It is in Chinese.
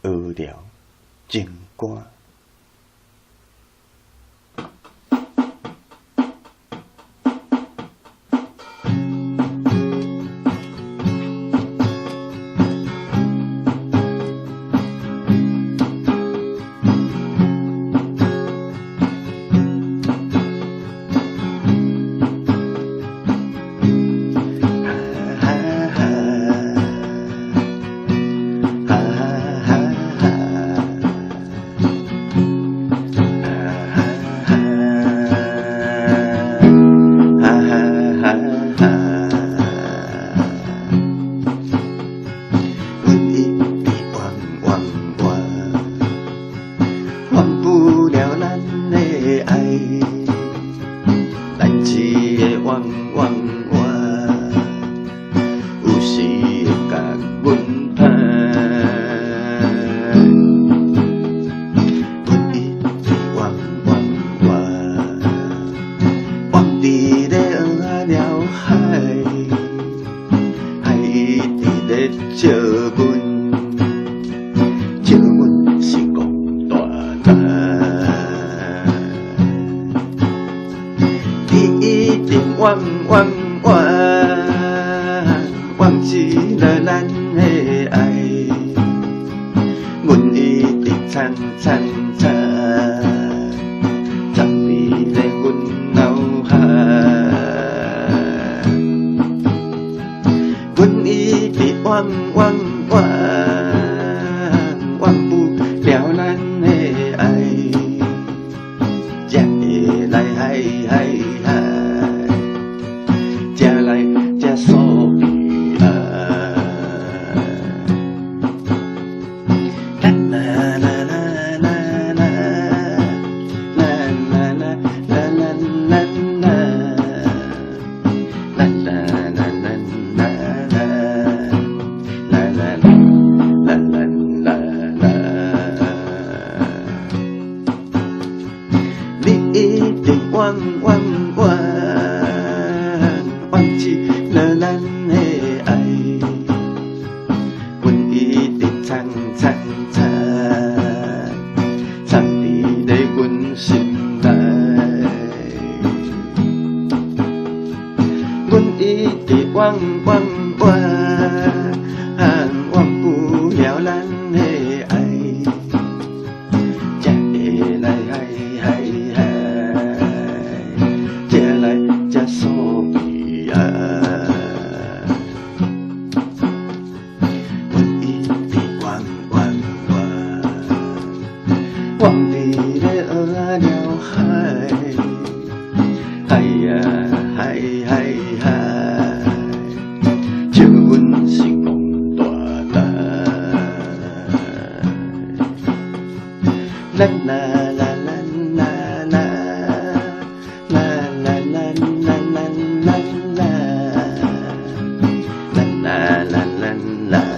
学了情歌。笑阮是戆大胆，你一定冤忘记了咱的爱，阮一直惨藏伫咧阮脑海，阮一直忘不了咱的爱，才会来才所悲哀。啦啦啦啦啦啦啦啦啦啦啦啦啦啦你一定忘记了咱的爱，阮一直藏伫咧阮心内，阮一直忘不了咱的爱，才会来才所悲哀。阮一直忘伫咧学了海，笑阮是戆大胆。啦啦啦啦啦啦啦啦啦啦啦啦啦啦啦啦啦。